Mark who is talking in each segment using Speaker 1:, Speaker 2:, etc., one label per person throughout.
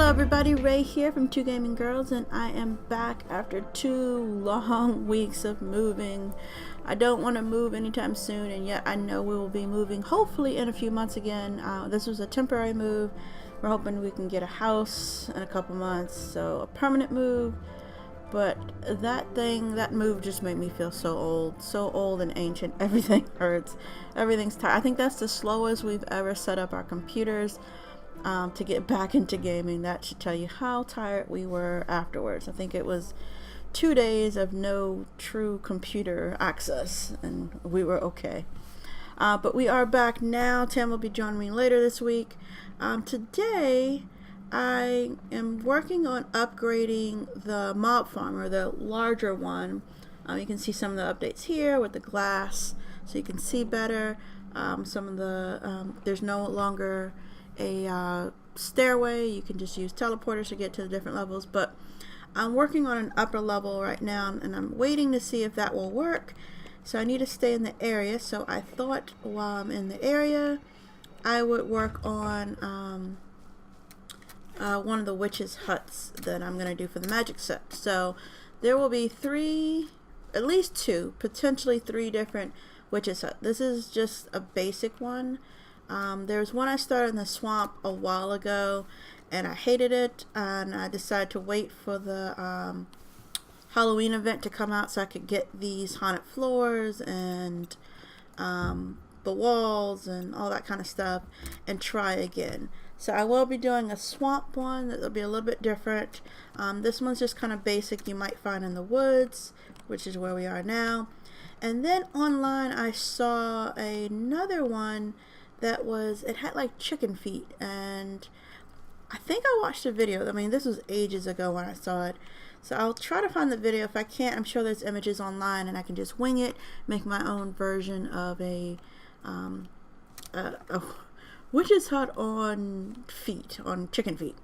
Speaker 1: Hello everybody, Ray here from Two Gaming Girls, and I am back after 2 long weeks of moving. I don't want to move anytime soon, and yet I know we will be moving hopefully in a few months again. This was a temporary move. We're hoping we can get a house in a couple months, so a permanent move. But that move just made me feel so old and ancient. Everything hurts. Everything's tired. I think that's the slowest we've ever set up our computers. To get back into gaming. That should tell you how tired we were afterwards. I think it was 2 days of no true computer access, and we were okay. But we are back now. Tam will be joining me later this week. Today, I am working on upgrading the mob farmer, the larger one. You can see some of the updates here with the glass, so you can see better. Some of the there's no longer a stairway. You can just use teleporters to get to the different levels, but I'm working on an upper level right now, and I'm waiting to see if that will work. So I need to stay in the area, so I thought while I'm in the area I would work on one of the witches' huts that I'm going to do for the magic set. So there will be at least 2, potentially 3 different witches' huts. This is just a basic one. There's one I started in the swamp a while ago, and I hated it, and I decided to wait for the Halloween event to come out so I could get these haunted floors and the walls and all that kind of stuff and try again. So I will be doing a swamp one that will be a little bit different. This one's just kind of basic, you might find in the woods, which is where we are now. And then online I saw another one that it had like chicken feet, and I think I watched a video. I mean, this was ages ago when I saw it, so I'll try to find the video. If I can't, I'm sure there's images online, and I can just wing it, make my own version of a witch's hut on chicken feet.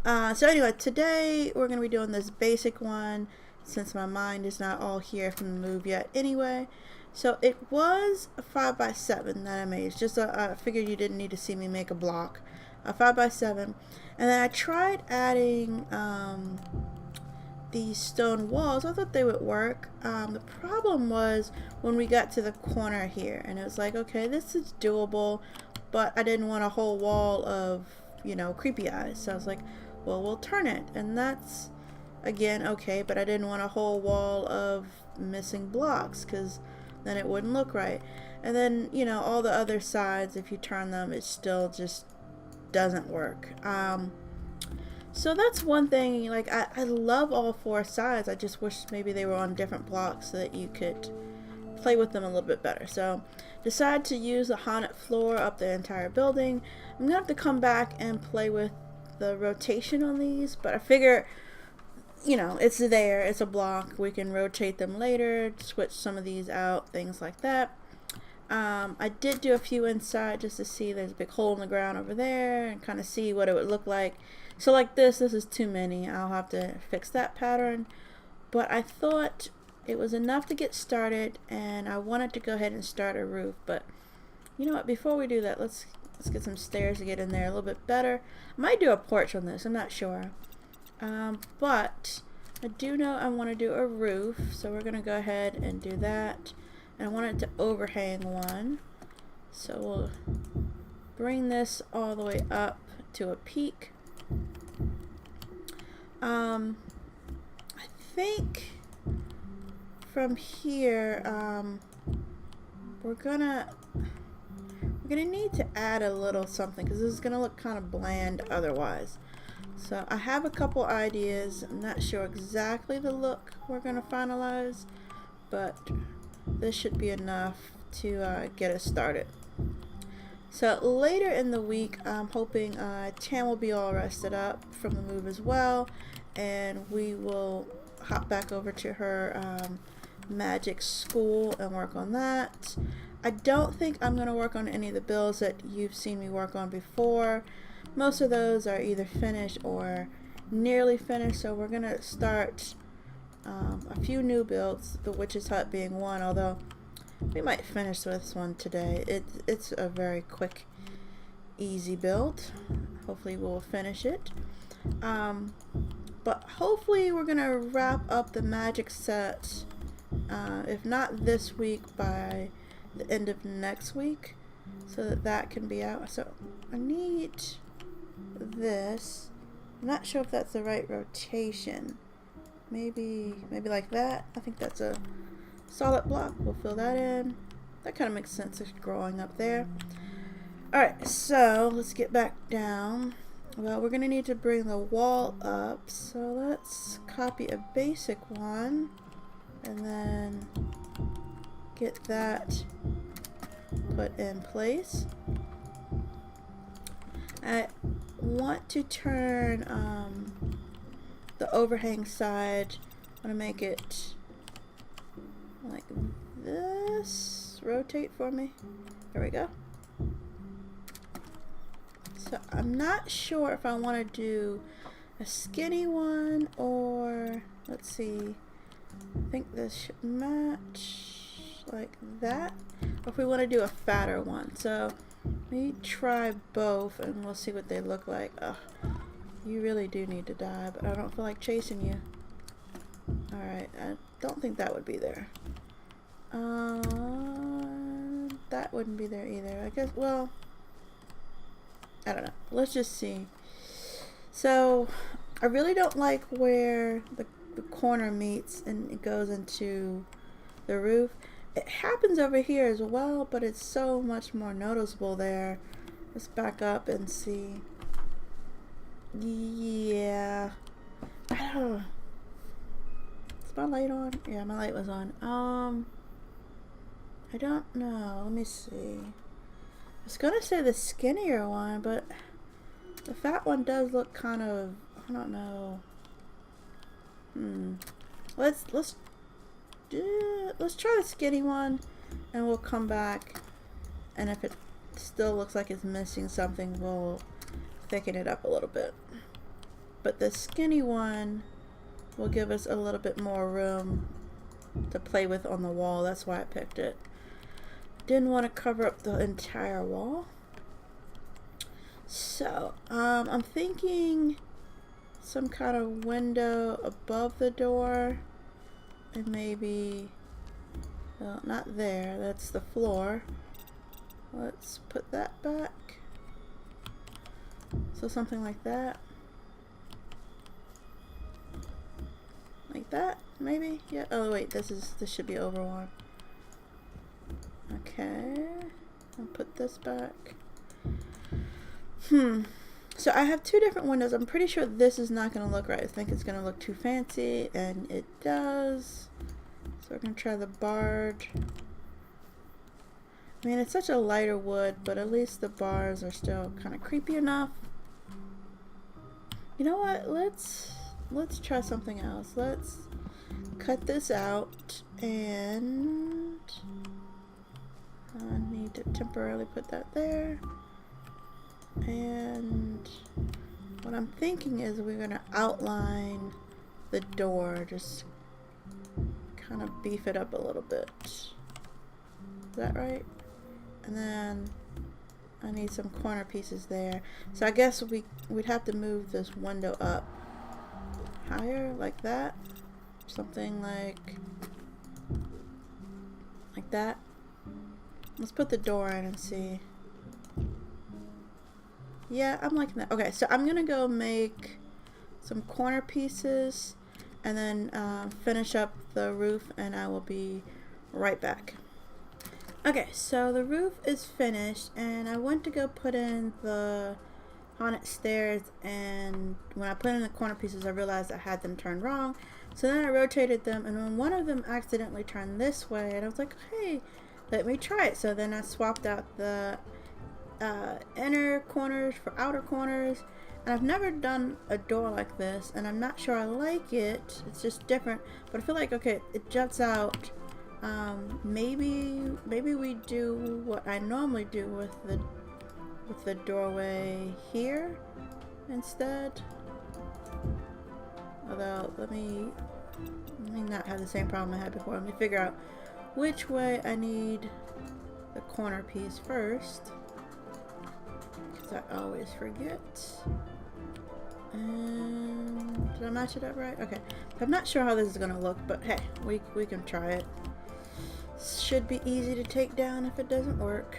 Speaker 1: So anyway, today we're going to be doing this basic one, since my mind is not all here from the move yet anyway. So it was a 5x7 that I made. It's just I figured you didn't need to see me make a block. A 5x7. And then I tried adding these stone walls. I thought they would work. The problem was when we got to the corner here, and it was like, okay, this is doable, but I didn't want a whole wall of, creepy eyes. So I was like, well, we'll turn it. And that's, again, okay, but I didn't want a whole wall of missing blocks, because then it wouldn't look right. And then, all the other sides, if you turn them, it still just doesn't work. So that's one thing. Like, I love all 4 sides. I just wish maybe they were on different blocks so that you could play with them a little bit better. So decided to use the haunted floor up the entire building. I'm gonna have to come back and play with the rotation on these, but I figure, it's there, it's a block, we can rotate them later, switch some of these out, things like that. I did do a few inside just to see. There's a big hole in the ground over there, and kind of see what it would look like. So like this is too many. I'll have to fix that pattern, but I thought it was enough to get started, and I wanted to go ahead and start a roof. But you know what, before we do that, let's get some stairs to get in there a little bit better. I might do a porch on this, I'm not sure. But I do know I want to do a roof, so we're going to go ahead and do that. And I want it to overhang one, so we'll bring this all the way up to a peak. I think from here we're gonna need to add a little something, because this is gonna look kind of bland otherwise. So I have a couple ideas. I'm not sure exactly the look we're going to finalize, but this should be enough to get us started. So later in the week, I'm hoping Tam will be all rested up from the move as well, and we will hop back over to her magic school and work on that. I don't think I'm going to work on any of the builds that you've seen me work on before. Most of those are either finished or nearly finished, so we're going to start a few new builds, the witch's hut being one, although we might finish this one today. It's a very quick, easy build. Hopefully we'll finish it. But hopefully we're gonna wrap up the magic set, if not this week, by the end of next week, so that that can be out. So I need this. I'm not sure if that's the right rotation. Maybe like that. I think that's a solid block. We'll fill that in. That kind of makes sense. It's growing up there. Alright, so let's get back down. Well, we're going to need to bring the wall up. So let's copy a basic one. And then get that put in place. I want to turn the overhang side. I want to make it like this. Rotate for me. There we go. So I'm not sure if I want to do a skinny one or, let's see, I think this should match like that, or if we want to do a fatter one. So maybe try both and we'll see what they look like. Ugh, you really do need to die, but I don't feel like chasing you. Alright, I don't think that would be there. That wouldn't be there either. I guess, well, I don't know. Let's just see. So, I really don't like where the corner meets and it goes into the roof. It happens over here as well, but it's so much more noticeable there. Let's back up and see. Yeah. I don't know. Is my light on? Yeah, my light was on. I don't know. Let me see. I was gonna say the skinnier one, but the fat one does look kind of, I don't know. Let's try the skinny one, and we'll come back. And if it still looks like it's missing something, we'll thicken it up a little bit. But the skinny one will give us a little bit more room to play with on the wall. That's why I picked it. Didn't want to cover up the entire wall. So, I'm thinking some kind of window above the door. And maybe, well, not there. That's the floor. Let's put that back. So something like that. Like that, maybe? Yeah. Oh wait, this should be over one. Okay. I'll put this back. So I have two different windows. I'm pretty sure this is not going to look right. I think it's going to look too fancy, and it does. So we're going to try the barred. I mean, it's such a lighter wood, but at least the bars are still kind of creepy enough. You know what? Let's try something else. Let's cut this out, and I need to temporarily put that there. And what I'm thinking is we're going to outline the door, just kind of beef it up a little bit. Is that right? And then I need some corner pieces there. So I guess we'd have to move this window up higher, like that. Something like that. Let's put the door in and see. Yeah, I'm liking that. Okay, so I'm gonna go make some corner pieces and then finish up the roof, and I will be right back. Okay, so the roof is finished, and I went to go put in the haunted stairs, and when I put in the corner pieces, I realized I had them turned wrong. So then I rotated them, and when one of them accidentally turned this way, and I was like, hey, let me try it. So then I swapped out the inner corners for outer corners, and I've never done a door like this, and I'm not sure I like it. It's just different, but I feel like, okay, it juts out. Maybe we do what I normally do with the doorway here instead. Although let me not have the same problem I had before. Let me figure out which way I need the corner piece first, because I always forget. And did I match it up right? Okay. I'm not sure how this is gonna look, but hey, we can try it. Should be easy to take down if it doesn't work.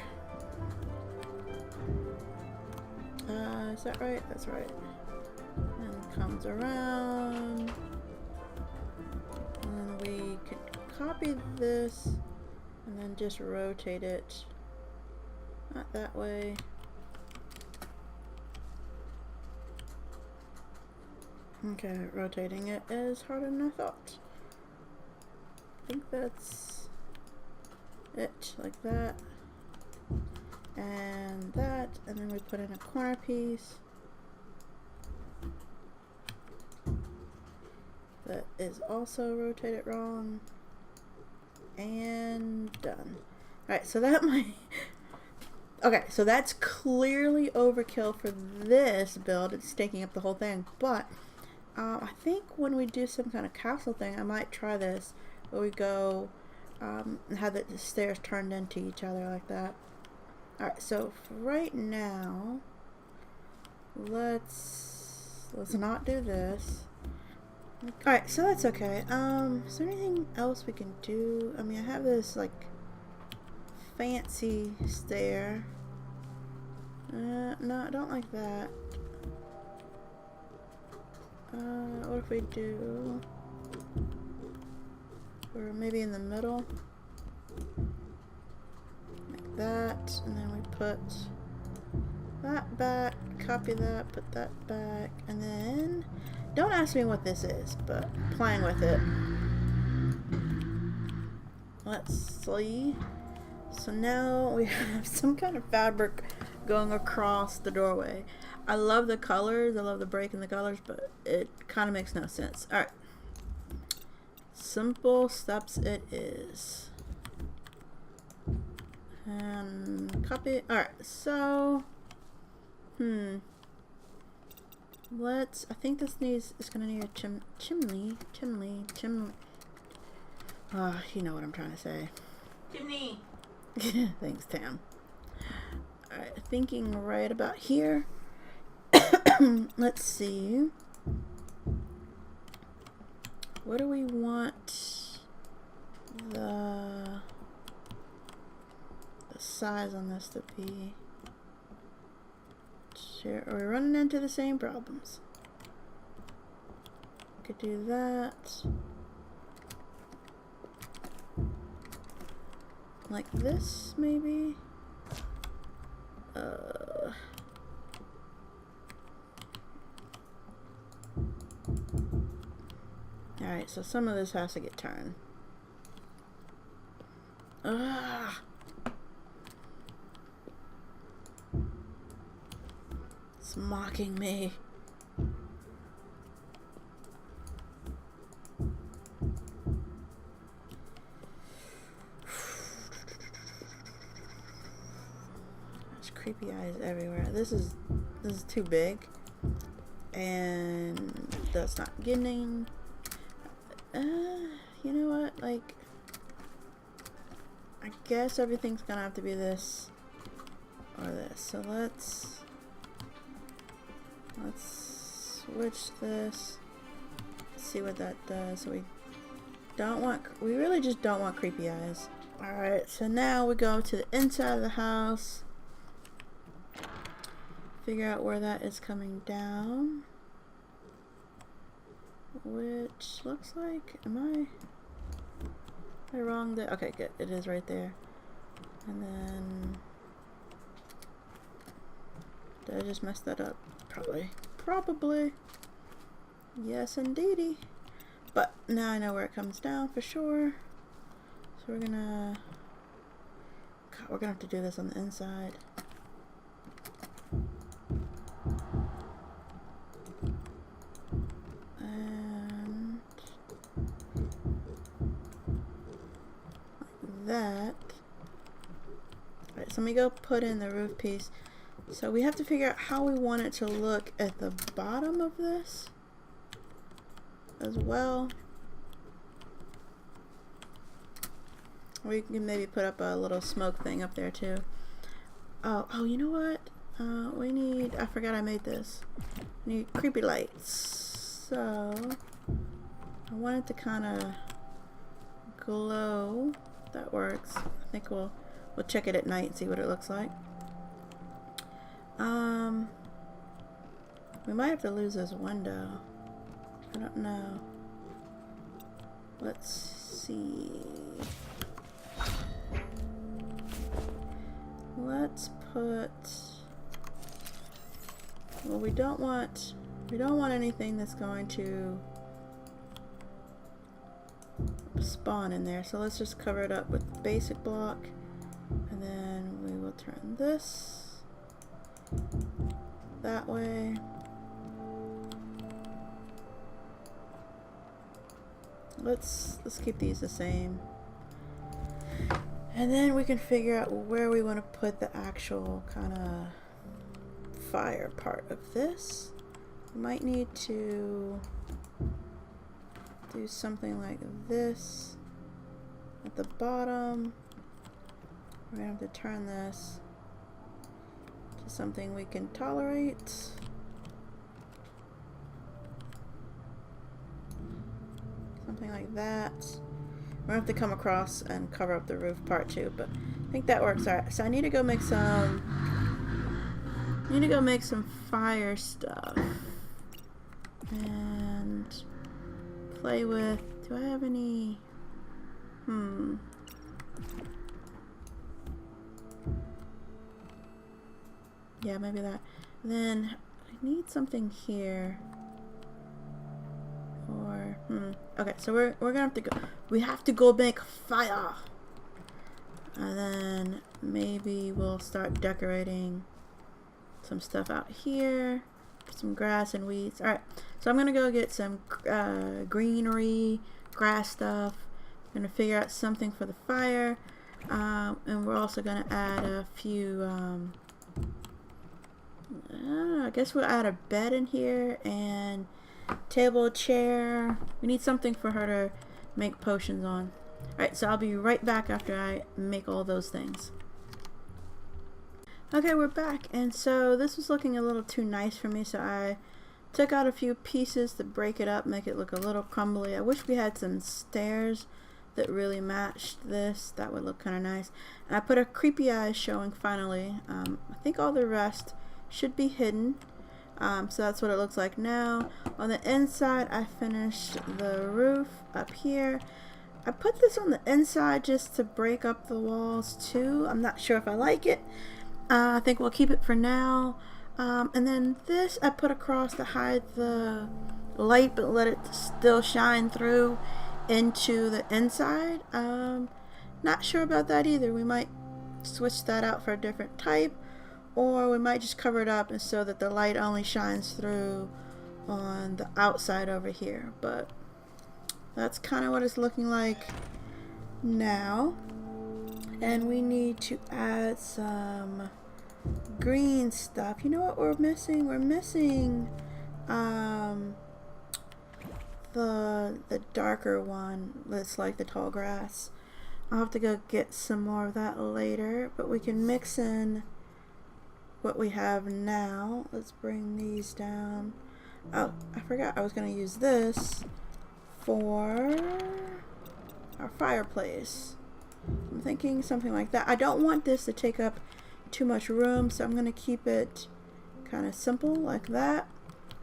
Speaker 1: Is that right? That's right. And comes around. And we can copy this and then just rotate it. Not that way. Okay, rotating it is harder than I thought. I think that's it, like that. And that, and then we put in a corner piece. That is also rotated wrong. And done. Alright, so that might... Okay, so that's clearly overkill for this build. It's taking up the whole thing. But I think when we do some kind of castle thing, I might try this. Where we go and have the stairs turned into each other like that. Alright, so for right now, let's not do this. Alright, so that's okay. Is there anything else we can do? I mean, I have this, like, fancy stair. No, I don't like that. What if we do... Or maybe in the middle? Like that, and then we put that back, copy that, put that back, and then... Don't ask me what this is, but playing with it. Let's see. So now we have some kind of fabric going across the doorway. I love the colors, I love the break in the colors, but it kind of makes no sense. Alright. Simple steps it is. And copy. Alright, so... I think this it's gonna need a chimney. You know what I'm trying to say.
Speaker 2: Chimney!
Speaker 1: Thanks, Tam. Alright, thinking right about here. Let's see. What do we want the size on this to be? Sure, are we running into the same problems? Could do that. Like this, maybe? Alright, so some of this has to get turned. Ugh. It's mocking me. There's creepy eyes everywhere. This is too big. And that's not getting... you know what, like, I guess everything's gonna have to be this or this. So let's switch this, see what that does. So we really just don't want creepy eyes. Alright, so now we go to the inside of the house, figure out where that is coming down. Which looks like, am I wrong there? Okay, good. It is right there. And then, did I just mess that up? Probably. Yes, indeedy. But now I know where it comes down for sure. So we're gonna have to do this on the inside. That. Alright, so let me go put in the roof piece. So we have to figure out how we want it to look at the bottom of this as well. We can maybe put up a little smoke thing up there too. Oh, you know what? I forgot I made this. Need creepy lights. So I want it to kind of glow. That works. I think we'll check it at night and see what it looks like. We might have to lose this window. I don't know. Let's see. Let's put, well, we don't want anything that's going to spawn in there. So let's just cover it up with basic block, and then we will turn this that way. Let's keep these the same. And then we can figure out where we want to put the actual kind of fire part of this. We might need to do something like this at the bottom. We're going to have to turn this to something we can tolerate. Something like that. We're going to have to come across and cover up the roof part too, but I think that works. Alright, so I need to go make some fire stuff. And play with, do I have any, yeah, maybe that. And then I need something here. Or, okay, so we're gonna have to go, we have to go make fire. And then maybe we'll start decorating some stuff out here. Some grass and weeds. Alright, so I'm gonna go get some greenery, grass stuff. I'm gonna figure out something for the fire. And we're also gonna add a few, I guess we'll add a bed in here and table, chair. We need something for her to make potions on. Alright, so I'll be right back after I make all those things. Okay, we're back, and so this was looking a little too nice for me, so I took out a few pieces to break it up, make it look a little crumbly. I wish we had some stairs that really matched this. That would look kind of nice. And I put a creepy eye showing finally. I think all the rest should be hidden. So that's what it looks like now. On the inside, I finished the roof up here. I put this on the inside just to break up the walls too. I'm not sure if I like it. I think we'll keep it for now. And then this I put across to hide the light but let it still shine through into the inside. Not sure about that either. We might switch that out for a different type, or we might just cover it up and so that the light only shines through on the outside over here. But that's kind of what it's looking like now. And we need to add some green stuff. You know what we're missing? We're missing the darker one that's like the tall grass. I'll have to go get some more of that later, but we can mix in what we have now. Let's bring these down. Oh, I forgot I was going to use this for our fireplace. I'm thinking something like that. I don't want this to take up too much room, so I'm going to keep it kind of simple like that,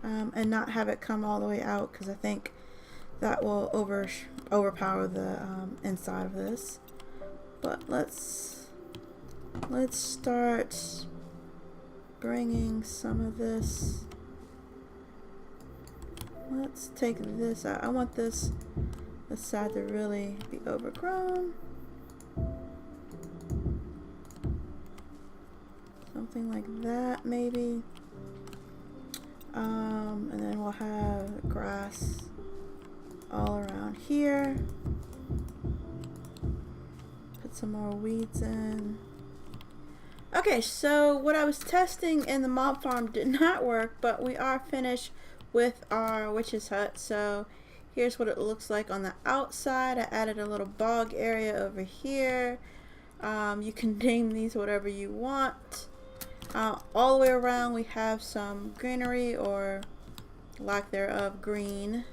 Speaker 1: and not have it come all the way out, because I think that will overpower the inside of this. But let's start bringing some of this. Let's take this out. I want this side to really be overgrown. Something like that, maybe. And then we'll have grass all around here. Put some more weeds in. Okay, so what I was testing in the mob farm did not work, but we are finished with our witch's hut. So here's what it looks like on the outside. I added a little bog area over here. You can name these whatever you want. All the way around we have some greenery or lack thereof, green.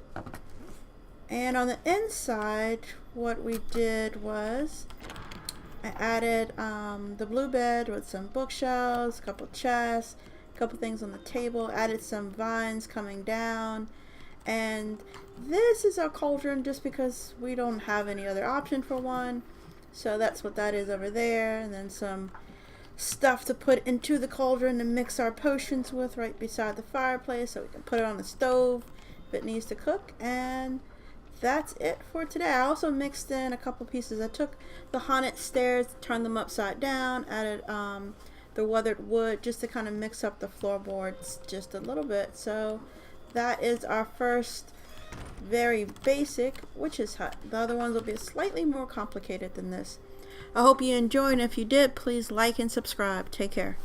Speaker 1: And on the inside, what we did was I added the blue bed with some bookshelves, a couple chests, a couple things on the table, added some vines coming down. And this is our cauldron just because we don't have any other option for one. So that's what that is over there. And then some stuff to put into the cauldron to mix our potions with right beside the fireplace so we can put it on the stove if it needs to cook. And that's it for today. I also mixed in a couple pieces. I took the haunted stairs, turned them upside down, added the weathered wood just to kind of mix up the floorboards just a little bit. So that is our first very basic witch's hut. The other ones will be slightly more complicated than this. I hope you enjoyed, and if you did, please like and subscribe. Take care.